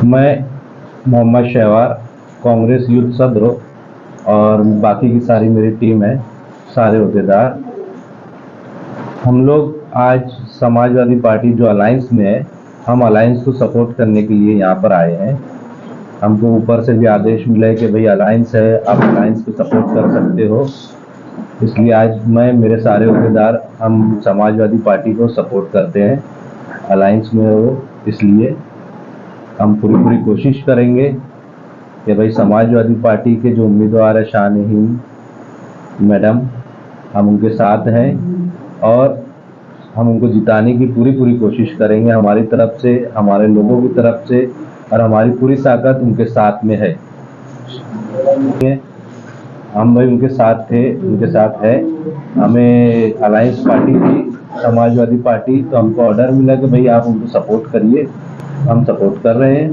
मैं मोहम्मद शहवार, कांग्रेस यूथ सदर और बाकी की सारी मेरी टीम है, सारे अहदेदार। हम लोग आज समाजवादी पार्टी जो अलायंस में है, हम अलायंस को सपोर्ट करने के लिए यहाँ पर आए हैं। हमको ऊपर से भी आदेश मिला है कि भाई अलायंस है, आप अलायंस को सपोर्ट कर सकते हो। इसलिए आज मैं, मेरे सारे अहदेदार, हम समाजवादी पार्टी को सपोर्ट करते हैं, अलायंस में हो। इसलिए हम पूरी कोशिश करेंगे कि भाई समाजवादी पार्टी के जो उम्मीदवार है शान मैडम, हम उनके साथ हैं और हम उनको जिताने की पूरी कोशिश करेंगे। हमारी तरफ से, हमारे लोगों की तरफ से, और हमारी पूरी ताकत उनके साथ में है। हम भाई उनके साथ थे, उनके साथ है। हमें अलायंस पार्टी थी, समाजवादी पार्टी, तो हमको ऑर्डर मिला कि भाई आप उनको सपोर्ट करिए। हम सपोर्ट कर रहे हैं।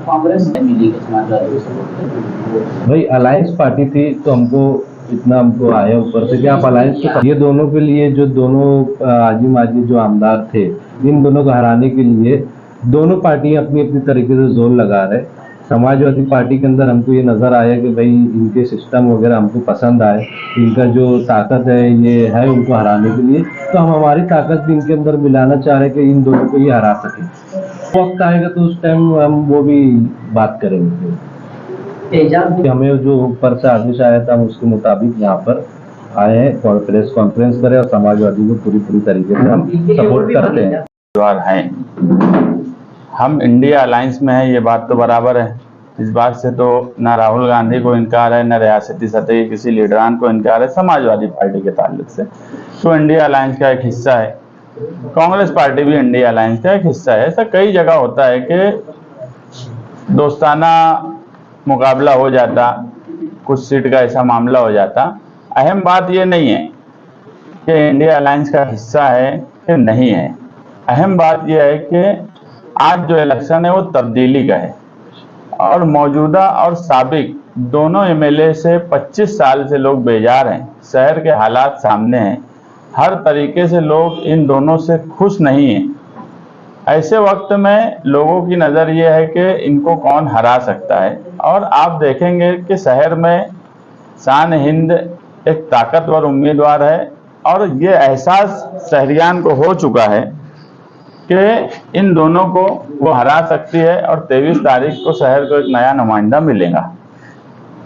कांग्रेस ने मिली के समाजवादी को सपोर्ट भाई अलायंस पार्टी थी तो हमको आया ऊपर से कि आप अलायंस के, ये दोनों के लिए, जो दोनों आजी माजी जो आमदार थे, इन दोनों को हराने के लिए दोनों पार्टियां अपनी अपनी तरीके से जोर लगा रहे। समाजवादी पार्टी के अंदर हमको ये नजर आया कि भाई इनके सिस्टम वगैरह हमको पसंद आए, इनका जो ताकत है ये है उनको हराने के लिए, तो हम हमारी ताकत भी इनके अंदर मिलाना चाह रहे कि इन दोनों को ये हरा सके। वक्त आएगा तो उस टाइम हम वो भी बात करेंगे। हमें जो ऊपर से आदेश आया था हम उसके मुताबिक यहाँ पर आए हैं, प्रेस कॉन्फ्रेंस करें और समाजवादी को पूरी तरीके से हम सपोर्ट करते हैं। हम इंडिया अलायंस में हैं, ये बात तो बराबर है। इस बात से तो ना राहुल गांधी को इनकार है, न रियासती सतह के किसी लीडरान को इनकार है। समाजवादी पार्टी के ताल्लुक से तो इंडिया अलायंस का एक हिस्सा है, कांग्रेस पार्टी भी इंडिया अलायंस का एक हिस्सा है। ऐसा कई जगह होता है कि दोस्ताना मुकाबला हो जाता, कुछ सीट का ऐसा मामला हो जाता। अहम बात ये नहीं है कि इंडिया अलायंस का हिस्सा है कि नहीं है। अहम बात यह है कि आज जो इलेक्शन है वो तब्दीली का है और मौजूदा और साबिक दोनों एमएलए से 25 साल से लोग बेजार हैं। शहर के हालात सामने हैं, हर तरीके से लोग इन दोनों से खुश नहीं हैं। ऐसे वक्त में लोगों की नज़र ये है कि इनको कौन हरा सकता है, और आप देखेंगे कि शहर में शान हिंद एक ताकतवर उम्मीदवार है और ये एहसास शहरियान को हो चुका है कि इन दोनों को वो हरा सकती है और 23 तारीख को शहर को एक नया नुमाइंदा मिलेगा।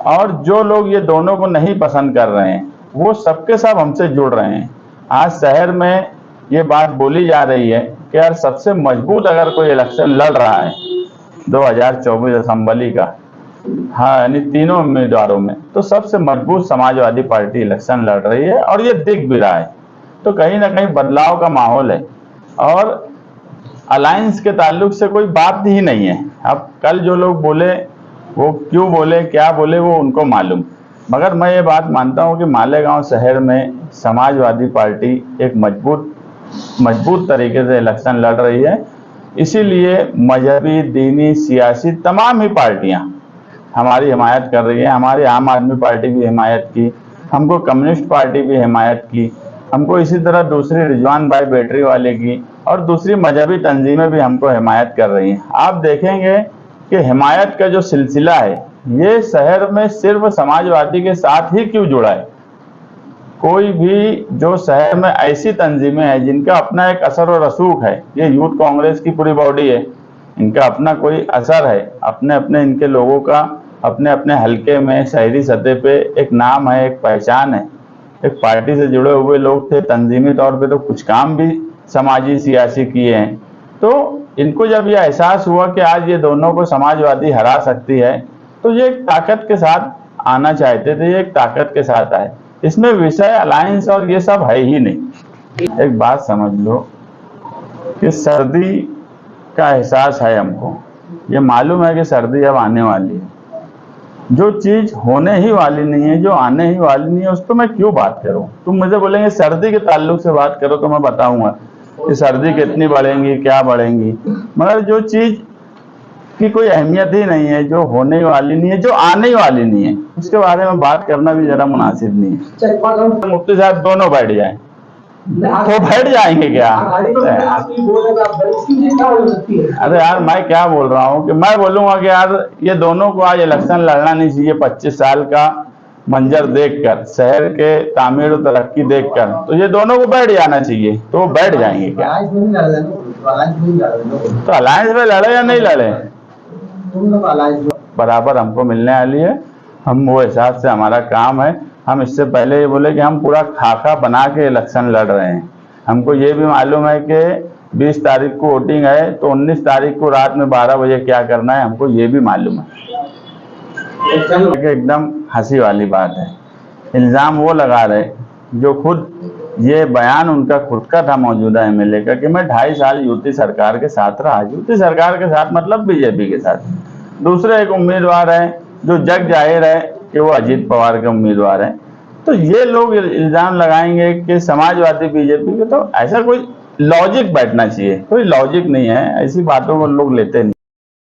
और जो लोग ये दोनों को नहीं पसंद कर रहे हैं वो सबके सब हमसे जुड़ रहे हैं। आज शहर में ये बात बोली जा रही है कि यार सबसे मजबूत अगर कोई इलेक्शन लड़ रहा है 2024 असेंबली का, हाँ, यानी तीनों उम्मीदवारों में, तो सबसे मजबूत समाजवादी पार्टी इलेक्शन लड़ रही है और ये दिख भी रहा है। तो कहीं ना कहीं बदलाव का माहौल है और अलायंस के ताल्लुक से कोई बात ही नहीं है। अब कल जो लोग बोले वो क्यों बोले, क्या बोले, वो उनको मालूम। मगर मैं ये बात मानता हूँ कि मालेगांव शहर में समाजवादी पार्टी एक मजबूत तरीके से इलेक्शन लड़ रही है। इसीलिए मजहबी, दीनी, सियासी तमाम ही पार्टियाँ हमारी हिमायत कर रही है। हमारी आम आदमी पार्टी भी हिमायत की, हमको कम्युनिस्ट पार्टी भी हिमायत की, हमको इसी तरह दूसरी रिजवान भाई बैटरी वाले की और दूसरी मजहबी तंजीमें भी हमको हिमायत कर रही हैं। आप देखेंगे कि हिमायत का जो सिलसिला है ये शहर में सिर्फ समाजवादी के साथ ही क्यों जुड़ा है। कोई भी जो शहर में ऐसी तंजीमें हैं जिनका अपना एक असर और रसूख है, ये यूथ कांग्रेस की पूरी बॉडी है, इनका अपना कोई असर है, अपने अपने इनके लोगों का अपने अपने हलके में शहरी सतह पे एक नाम है, एक पहचान है, एक पार्टी से जुड़े हुए लोग थे। तंजीमी तौर पे तो कुछ काम भी समाजी सियासी किए हैं। तो इनको जब ये एहसास हुआ कि आज ये दोनों को समाजवादी हरा सकती है तो ये एक ताकत के साथ आना चाहते थे, ये एक ताकत के साथ आए। इसमें विषय अलायंस और ये सब है ही नहीं। एक बात समझ लो कि सर्दी का एहसास है हमको, ये मालूम है कि सर्दी अब आने वाली है। जो चीज होने ही वाली नहीं है, जो आने ही वाली नहीं है, उस पर मैं क्यों बात करूं। तुम मुझे बोलेंगे सर्दी के ताल्लुक से बात करो तो मैं बताऊंगा कि सर्दी कितनी बढ़ेंगी, क्या बढ़ेंगी। मगर जो चीज की कोई अहमियत ही नहीं है, जो होने वाली नहीं है, जो आने वाली नहीं है, उसके बारे में बात करना भी जरा मुनासिब नहीं है। मुफ्ती साहब दोनों बैठ जाए, तो बैठ जाएंगे क्या? अरे यार मैं क्या बोल रहा हूँ कि मैं बोलूंगा कि यार ये दोनों को आज इलेक्शन लड़ना नहीं चाहिए। 25 साल का मंजर देखकर, शहर के तामीर और तरक्की देखकर, तो ये दोनों को बैठ जाना चाहिए। तो वो बैठ जाएंगे क्या? तो अलायंस में लड़े या नहीं लड़े, बराबर हमको मिलने वाली है। हम वो हिसाब से हमारा काम है। हम इससे पहले ये बोले कि हम पूरा खाका बना के इलेक्शन लड़ रहे हैं। हमको ये भी मालूम है कि 20 तारीख को वोटिंग है, तो 19 तारीख को रात में 12 बजे क्या करना है, हमको ये भी मालूम है। एकदम हंसी वाली बात है। इल्ज़ाम वो लगा रहे जो खुद, ये बयान उनका खुद का था मौजूदा एमएलए का, कि मैं 2.5 साल यूपी सरकार के साथ रहा। यूपी सरकार के साथ मतलब बीजेपी के साथ। दूसरे एक उम्मीदवार है जो जग जाहिर है कि वो अजीत पवार के उम्मीदवार हैं। तो ये लोग इल्ज़ाम लगाएंगे कि समाजवादी बीजेपी के, तो ऐसा कोई लॉजिक बैठना चाहिए। कोई लॉजिक नहीं है, ऐसी बातों को लोग लेते नहीं।